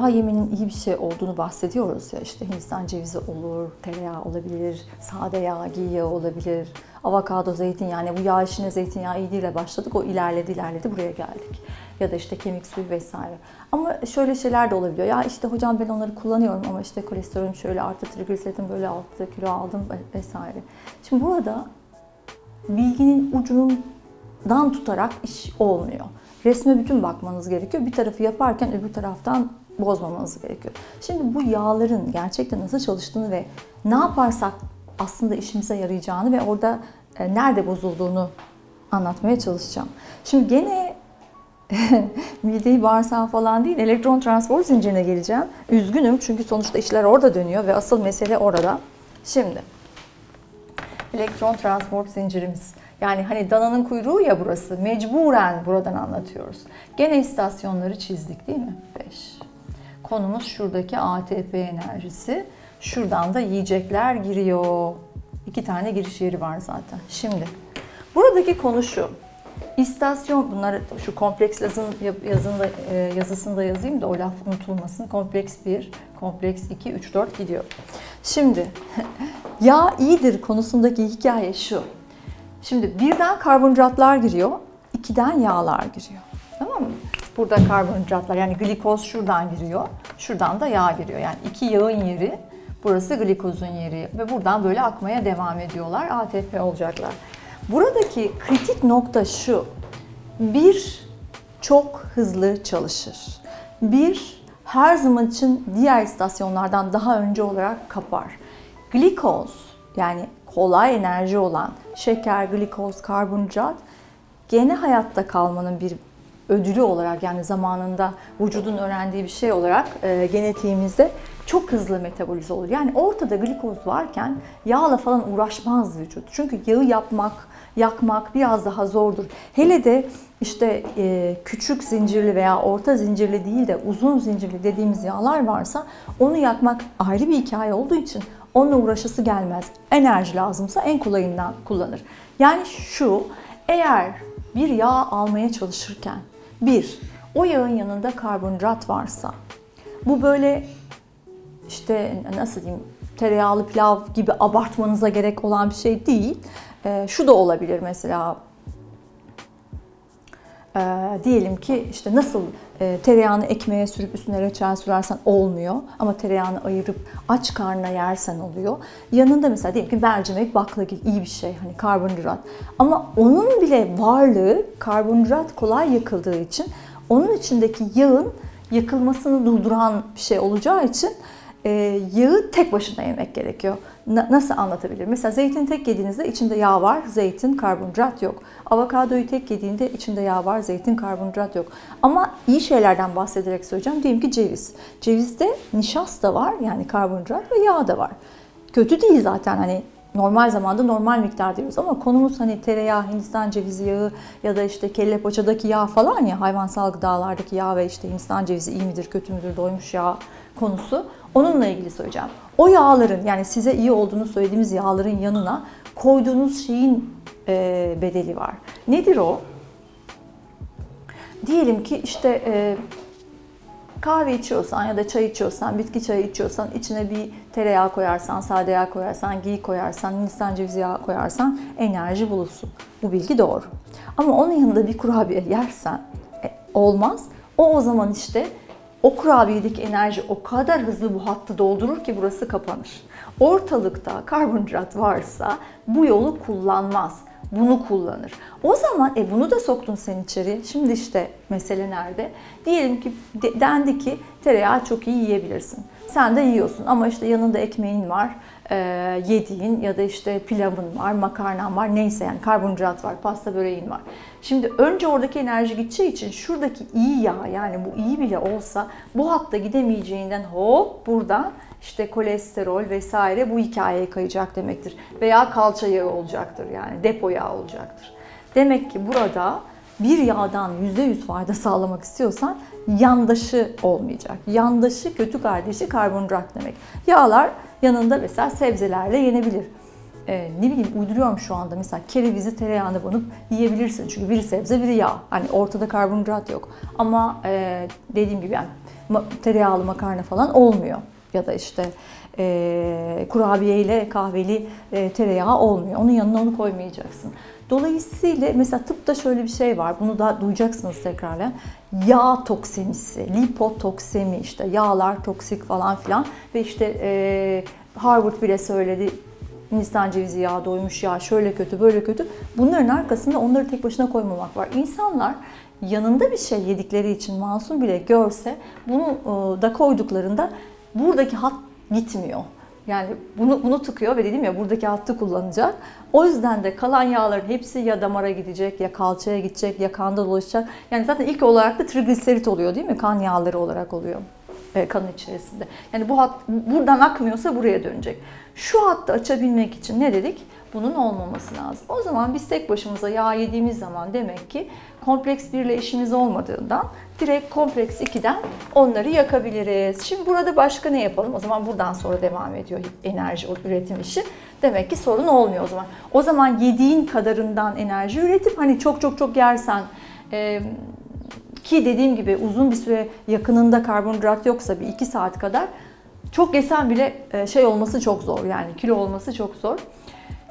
yağ yemenin iyi bir şey olduğunu bahsediyoruz ya, işte Hindistan cevizi olur, tereyağı olabilir, sade yağ, ghee yağı olabilir, avokado, zeytinyağı. Yani bu yağ işine zeytinyağı iyiliğiyle başladık, o ilerledi buraya geldik. Ya da işte kemik suyu vesaire. Ama şöyle şeyler de olabiliyor. Ya işte hocam ben onları kullanıyorum ama işte kolesterolüm şöyle arttı, trigliseridim böyle arttı, kilo aldım vesaire. Şimdi burada bilginin ucundan tutarak iş olmuyor. Resme bütün bakmanız gerekiyor. Bir tarafı yaparken öbür taraftan bozmamanız gerekiyor. Şimdi bu yağların gerçekten nasıl çalıştığını ve ne yaparsak aslında işimize yarayacağını ve orada nerede bozulduğunu anlatmaya çalışacağım. Şimdi gene mideyi, bağırsağı falan değil, elektron transport zincirine geleceğim. Üzgünüm çünkü sonuçta işler orada dönüyor ve asıl mesele orada. Şimdi elektron transport zincirimiz. Yani hani dananın kuyruğu ya burası. Mecburen buradan anlatıyoruz. Gene istasyonları çizdik değil mi? 5. Konumuz şuradaki ATP enerjisi. Şuradan da yiyecekler giriyor. 2 tane giriş yeri var zaten. Şimdi buradaki konu şu. İstasyon, bunlar şu kompleks yazısında yazayım da o laf unutulmasın. Kompleks 1, kompleks 2, 3, 4 gidiyor. Şimdi yağ iyidir konusundaki hikaye şu. Şimdi birden karbonhidratlar giriyor, 2'den yağlar giriyor. Tamam mı? Burada karbonhidratlar, yani glikoz şuradan giriyor, şuradan da yağ giriyor. Yani 2 yağın yeri, burası glikozun yeri ve buradan böyle akmaya devam ediyorlar. ATP olacaklar. Buradaki kritik nokta şu. Bir, çok hızlı çalışır. Bir, her zaman için diğer istasyonlardan daha önce olarak kapar. Glikoz, yani kolay enerji olan şeker, glikoz, karbonhidrat gene hayatta kalmanın bir ödülü olarak, yani zamanında vücudun öğrendiği bir şey olarak genetiğimizde çok hızlı metabolize olur. Yani ortada glikoz varken yağla falan uğraşmaz vücut. Çünkü yağı yakmak biraz daha zordur. Hele de işte küçük zincirli veya orta zincirli değil de uzun zincirli dediğimiz yağlar varsa onu yakmak ayrı bir hikaye olduğu için onunla uğraşası gelmez. Enerji lazımsa en kolayından kullanır. Yani şu, eğer bir yağ almaya çalışırken o yağın yanında karbonhidrat varsa, bu böyle işte nasıl diyeyim, tereyağlı pilav gibi abartmanıza gerek olan bir şey değil. Şu da olabilir mesela, diyelim ki işte nasıl tereyağını ekmeğe sürüp üstüne reçel sürersen olmuyor ama tereyağını ayırıp aç karnına yersen oluyor. Yanında mesela diyelim ki mercimek, baklagil, iyi bir şey, hani karbonhidrat. Ama onun bile varlığı, karbonhidrat kolay yakıldığı için onun içindeki yağın yakılmasını durduran bir şey olacağı için yağı tek başına yemek gerekiyor. Nasıl anlatabilirim? Mesela zeytin tek yediğinizde içinde yağ var, zeytin, karbonhidrat yok. Avokadoyu tek yediğinde içinde yağ var, zeytin, karbonhidrat yok. Ama iyi şeylerden bahsederek söyleyeceğim. Diyelim ki ceviz. Cevizde nişasta var, yani karbonhidrat ve yağ da var. Kötü değil zaten, hani normal zamanda normal miktar diyoruz ama konumuz hani tereyağı, Hindistan cevizi yağı ya da işte kelle paçadaki yağ falan ya, hayvansal gıdalardaki yağ ve işte Hindistan cevizi iyi midir, kötü müdür, doymuş yağ konusu. Onunla ilgili söyleyeceğim. O yağların, yani size iyi olduğunu söylediğimiz yağların yanına koyduğunuz şeyin bedeli var. Nedir o? Diyelim ki işte kahve içiyorsan ya da çay içiyorsan, bitki çayı içiyorsan, içine bir tereyağı koyarsan, sade yağ koyarsan, ghee koyarsan, Hindistan cevizi yağı koyarsan enerji bulursun. Bu bilgi doğru. Ama onun yanında bir kurabiye yersen olmaz. O zaman işte o kurabiyedeki enerji o kadar hızlı bu hattı doldurur ki burası kapanır. Ortalıkta karbonhidrat varsa bu yolu kullanmaz. Bunu kullanır. O zaman bunu da soktun sen içeri. Şimdi işte mesele nerede? Diyelim ki dendi ki tereyağı çok iyi yiyebilirsin. Sen de yiyorsun ama işte yanında ekmeğin var, yediğin ya da işte pilavın var, makarnan var, neyse yani karbonhidrat var, pasta böreğin var. Şimdi önce oradaki enerji gideceği için şuradaki iyi yağ, yani bu iyi bile olsa bu hatta gidemeyeceğinden hop buradan işte kolesterol vesaire bu hikayeye kayacak demektir. Veya kalça yağı olacaktır, yani depo yağı olacaktır. Demek ki burada bir yağdan %100 fayda sağlamak istiyorsan yandaşı olmayacak. Yandaşı, kötü kardeşi karbonhidrat demek. Yağlar yanında mesela sebzelerle yenebilir. Ne bileyim, uyduruyorum şu anda, mesela kerevizi tereyağına banıp yiyebilirsin. Çünkü biri sebze, biri yağ. Hani ortada karbonhidrat yok. Ama dediğim gibi yani tereyağlı makarna falan olmuyor. Ya da işte kurabiye ile kahveli tereyağı olmuyor. Onun yanına onu koymayacaksın. Dolayısıyla mesela tıpta şöyle bir şey var. Bunu da duyacaksınız tekrarlayan. Yağ toksemisi, lipotoksemi, işte yağlar toksik falan filan. Ve işte Harvard bile söyledi. Hindistan cevizi yağı, doymuş yağ, şöyle kötü, böyle kötü. Bunların arkasında onları tek başına koymamak var. İnsanlar yanında bir şey yedikleri için masum bile görse bunu da koyduklarında buradaki hat gitmiyor. Yani bunu tıkıyor ve dedim ya buradaki hattı kullanacak. O yüzden de kalan yağların hepsi ya damara gidecek, ya kalçaya gidecek, ya kanda dolaşacak. Yani zaten ilk olarak da trigliserit oluyor değil mi? Kan yağları olarak oluyor kanın içerisinde. Yani bu hat buradan akmıyorsa buraya dönecek. Şu hattı açabilmek için ne dedik? Bunun olmaması lazım. O zaman biz tek başımıza yağ yediğimiz zaman demek ki kompleks 1 ile işimiz olmadığından direkt kompleks 2'den onları yakabiliriz. Şimdi burada başka ne yapalım? O zaman buradan sonra devam ediyor enerji üretim işi. Demek ki sorun olmuyor o zaman. O zaman yediğin kadarından enerji üretip hani çok yersen ki dediğim gibi uzun bir süre yakınında karbonhidrat yoksa bir 2 saat kadar çok yesen bile şey olması çok zor, yani kilo olması çok zor.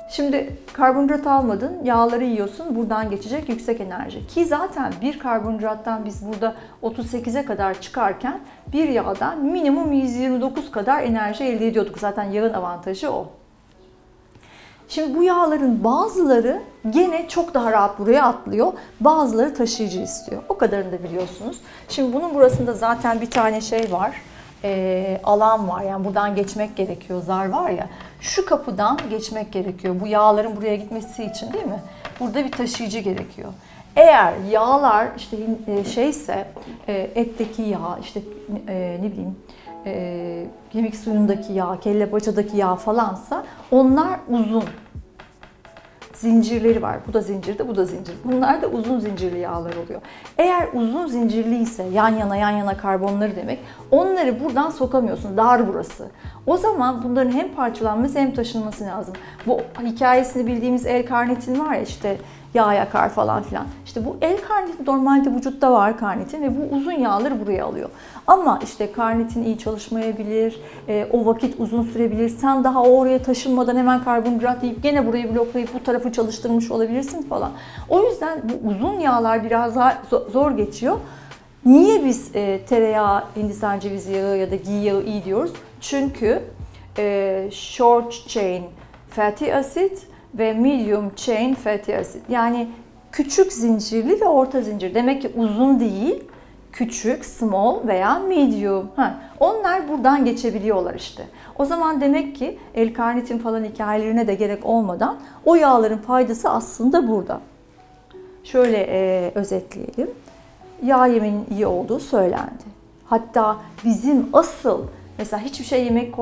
Şimdi karbonhidrat almadın, yağları yiyorsun, buradan geçecek yüksek enerji. Ki zaten bir karbonhidrattan biz burada 38'e kadar çıkarken bir yağdan minimum 129 kadar enerji elde ediyorduk. Zaten yağın avantajı o. Şimdi bu yağların bazıları gene çok daha rahat buraya atlıyor. Bazıları taşıyıcı istiyor. O kadarını da biliyorsunuz. Şimdi bunun burasında zaten bir tane şey var. Alan var. Yani buradan geçmek gerekiyor. Zar var ya. Şu kapıdan geçmek gerekiyor. Bu yağların buraya gitmesi için değil mi? Burada bir taşıyıcı gerekiyor. Eğer yağlar işte şeyse etteki yağ, işte ne bileyim kemik suyundaki yağ, kelle paçadaki yağ falansa onlar uzun zincirleri var. Bu da zincirde, bu da zincir. Bunlar da uzun zincirli yağlar oluyor. Eğer uzun zincirli ise yan yana karbonları demek. Onları buradan sokamıyorsun. Dar burası. O zaman bunların hem parçalanması hem taşınması lazım. Bu hikayesini bildiğimiz L-karnitin var ya, işte yağ yakar falan filan. İşte bu L-karnitin normalde vücutta var, karnitin, ve bu uzun yağları buraya alıyor. Ama işte karnitin iyi çalışmayabilir, o vakit uzun sürebilir. Sen daha oraya taşınmadan hemen karbonhidrat yiyip gene burayı bloklayıp bu tarafı çalıştırmış olabilirsin falan. O yüzden bu uzun yağlar biraz daha zor geçiyor. Niye biz tereyağı, Hindistan cevizi yağı ya da ghee yağı iyi diyoruz? Çünkü short chain fatty acid ve medium chain fatty acid. Yani küçük zincirli ve orta zincir. Demek ki uzun değil, küçük, small veya medium. Onlar buradan geçebiliyorlar işte. O zaman demek ki L-karnitin falan hikayelerine de gerek olmadan o yağların faydası aslında burada. Şöyle özetleyelim. Yağ yemenin iyi olduğu söylendi. Hatta bizim asıl, mesela hiçbir şey yemek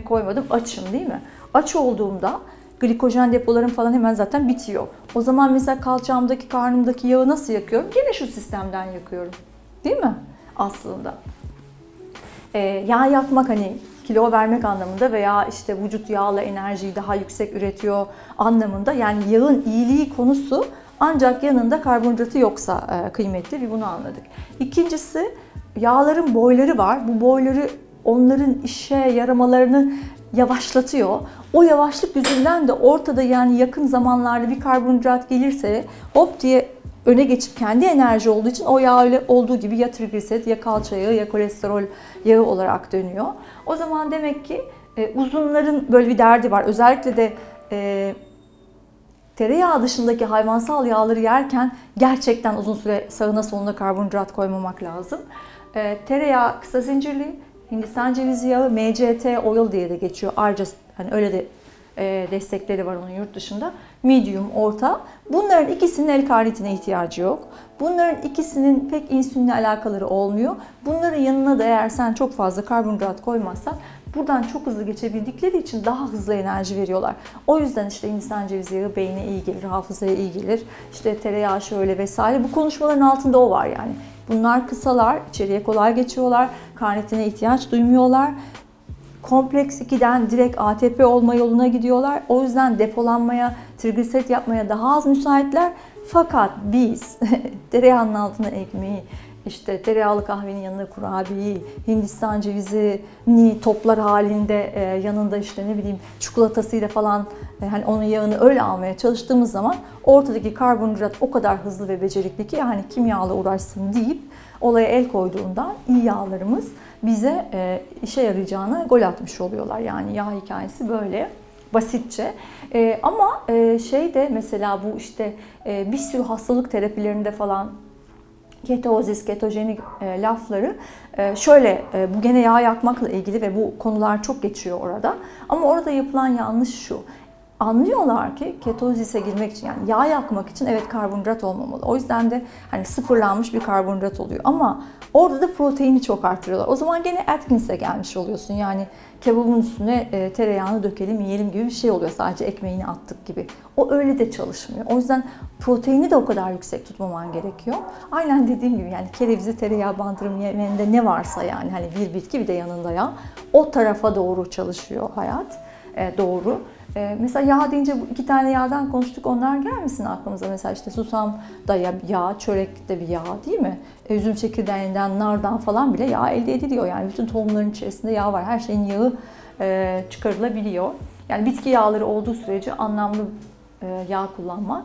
koymadım, açım değil mi? Aç olduğumda glikojen depolarım falan hemen zaten bitiyor. O zaman mesela kalçamdaki, karnımdaki yağı nasıl yakıyorum? Yine şu sistemden yakıyorum. Değil mi? Aslında. Yağ yakmak hani kilo vermek anlamında veya işte vücut yağla enerjiyi daha yüksek üretiyor anlamında. Yani yağın iyiliği konusu ancak yanında karbonhidratı yoksa kıymetli, ve bunu anladık. İkincisi, yağların boyları var. Bu boyları onların işe yaramalarını yavaşlatıyor. O yavaşlık yüzünden de ortada, yani yakın zamanlarda bir karbonhidrat gelirse hop diye öne geçip kendi enerji olduğu için o yağ öyle olduğu gibi ya trigliserit ya kalça yağı ya kolesterol yağı olarak dönüyor. O zaman demek ki uzunların böyle bir derdi var. Özellikle de tereyağı dışındaki hayvansal yağları yerken gerçekten uzun süre sağına soluna karbonhidrat koymamak lazım. Tereyağı kısa zincirli, Hindistan cevizi yağı, MCT oil diye de geçiyor. Ayrıca hani öyle de destekleri var onun yurt dışında. Medium, orta. Bunların ikisinin L-karnitine ihtiyacı yok. Bunların ikisinin pek insülinle alakaları olmuyor. Bunların yanına da eğer sen çok fazla karbonhidrat koymazsan buradan çok hızlı geçebildikleri için daha hızlı enerji veriyorlar. O yüzden işte Hindistan cevizi yağı beyne iyi gelir, hafızaya iyi gelir. İşte tereyağı şöyle vesaire. Bu konuşmaların altında o var yani. Bunlar kısalar, içeriye kolay geçiyorlar, karnitine ihtiyaç duymuyorlar. Kompleks 2'den direkt ATP olma yoluna gidiyorlar. O yüzden depolanmaya, trigliserit yapmaya daha az müsaitler. Fakat biz tereyağının altına ekmeği işte tereyağlı kahvenin yanında kurabiyeyi, Hindistan cevizini toplar halinde yanında işte ne bileyim çikolatasıyla falan hani onun yağını öyle almaya çalıştığımız zaman ortadaki karbonhidrat o kadar hızlı ve becerikli ki yani kim yağla uğraşsın deyip olaya el koyduğundan iyi yağlarımız bize işe yarayacağına gol atmış oluyorlar. Yani yağ hikayesi böyle basitçe. Ama şey de mesela bu işte bir sürü hastalık terapilerinde falan ketozis, ketojenik lafları şöyle bu gene yağ yakmakla ilgili ve bu konular çok geçiyor orada. Ama orada yapılan yanlış şu. Anlıyorlar ki ketozise girmek için yani yağ yakmak için evet karbonhidrat olmamalı. O yüzden de hani sıfırlanmış bir karbonhidrat oluyor. Ama orada da proteini çok artırıyorlar. O zaman gene Atkins'e gelmiş oluyorsun. Yani kebabın üstüne tereyağını dökelim, yiyelim gibi bir şey oluyor. Sadece ekmeğini attık gibi. O öyle de çalışmıyor. O yüzden proteini de o kadar yüksek tutmaman gerekiyor. Aynen dediğim gibi yani kerevizi tereyağı bandırım yemeğinde ne varsa yani hani bir bitki bir de yanında yağ. O tarafa doğru çalışıyor hayat. Doğru. Mesela yağ deyince bu 2 tane yağdan konuştuk. Onlar gelmesin aklımıza. Mesela işte susam da yağ, çörek de bir yağ değil mi? Üzüm çekirdeğinden, nardan falan bile yağ elde ediliyor. Yani bütün tohumların içerisinde yağ var. Her şeyin yağı çıkarılabiliyor. Yani bitki yağları olduğu sürece anlamlı yağ kullanmak.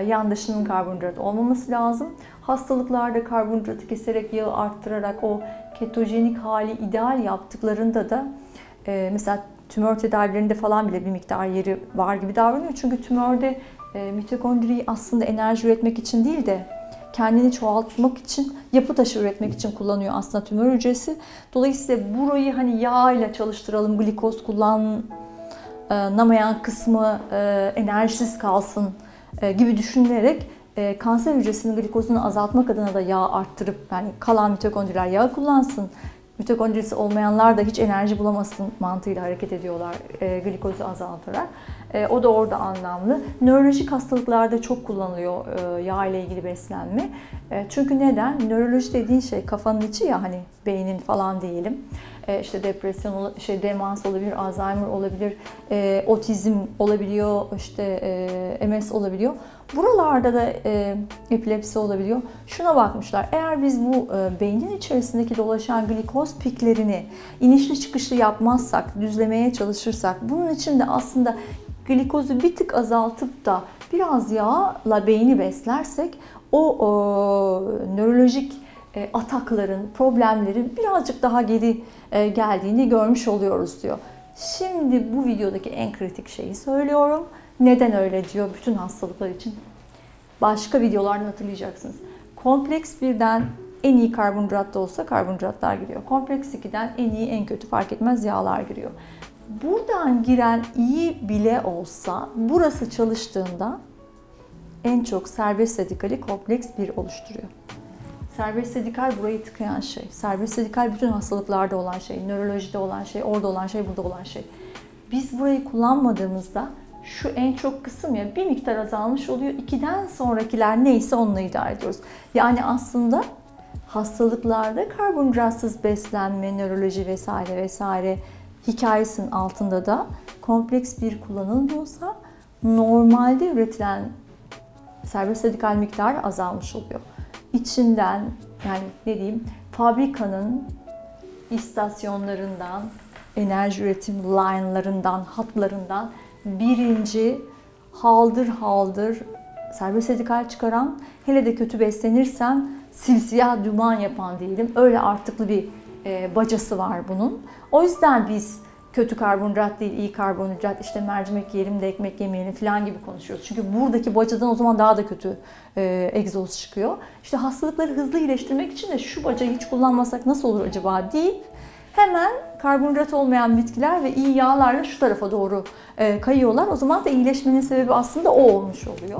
Yandaşının karbonhidrat olmaması lazım. Hastalıklarda karbonhidratı keserek yağı arttırarak o ketojenik hali ideal yaptıklarında da mesela tümör tedavilerinde falan bile bir miktar yeri var gibi davranıyor. Çünkü tümörde mitokondriyi aslında enerji üretmek için değil de kendini çoğaltmak için, yapı taşı üretmek için kullanıyor aslında tümör hücresi. Dolayısıyla burayı hani yağ ile çalıştıralım, glikoz kullanamayan kısmı enerjisiz kalsın gibi düşünülerek kanser hücresinin glikozunu azaltmak adına da yağ arttırıp yani kalan mitokondriler yağı kullansın. Mitokondrisi olmayanlar da hiç enerji bulamasın mantığıyla hareket ediyorlar glikozu azaltarak. O da orada anlamlı. Nörolojik hastalıklarda çok kullanılıyor yağ ile ilgili beslenme. Çünkü neden? Nöroloji dediğin şey kafanın içi ya hani beynin falan diyelim. İşte depresyon, demans olabilir, Alzheimer olabilir, otizm olabiliyor, işte MS olabiliyor. Buralarda da epilepsi olabiliyor. Şuna bakmışlar, eğer biz bu beynin içerisindeki dolaşan glikoz piklerini inişli çıkışlı yapmazsak, düzlemeye çalışırsak, bunun için de aslında glikozu bir tık azaltıp da biraz yağla beyni beslersek o nörolojik atakların, problemlerin birazcık daha geri geldiğini görmüş oluyoruz diyor. Şimdi bu videodaki en kritik şeyi söylüyorum. Neden öyle diyor bütün hastalıklar için? Başka videolarda hatırlayacaksınız. Kompleks 1'den en iyi karbonhidrat da olsa karbonhidratlar giriyor. Kompleks 2'den en iyi en kötü fark etmez yağlar giriyor. Buradan giren iyi bile olsa burası çalıştığında en çok serbest radikali kompleks 1 oluşturuyor. Serbest radikal burayı tıkayan şey. Serbest radikal bütün hastalıklarda olan şey, nörolojide olan şey, orada olan şey, burada olan şey. Biz burayı kullanmadığımızda şu en çok kısım ya bir miktar azalmış oluyor. 2'den sonrakiler neyse onunla idare ediyoruz. Yani aslında hastalıklarda karbonhidratsız beslenme, nöroloji vesaire vesaire hikayesinin altında da kompleks 1 kullanılmıyorsa normalde üretilen serbest radikal miktarı azalmış oluyor. İçinden yani ne diyeyim fabrikanın istasyonlarından, enerji üretim line'larından, hatlarından birinci haldır haldır serbest radikal çıkaran, hele de kötü beslenirsen simsiyah duman yapan diyelim. Öyle artıklı bir bacası var bunun. O yüzden biz kötü karbonhidrat değil, iyi karbonhidrat, işte mercimek yiyelim de ekmek yemeyelim falan gibi konuşuyoruz. Çünkü buradaki bacadan o zaman daha da kötü egzoz çıkıyor. İşte hastalıkları hızlı iyileştirmek için de şu bacayı hiç kullanmasak nasıl olur acaba deyip hemen karbonhidrat olmayan bitkiler ve iyi yağlarla şu tarafa doğru kayıyorlar. O zaman da iyileşmenin sebebi aslında o olmuş oluyor.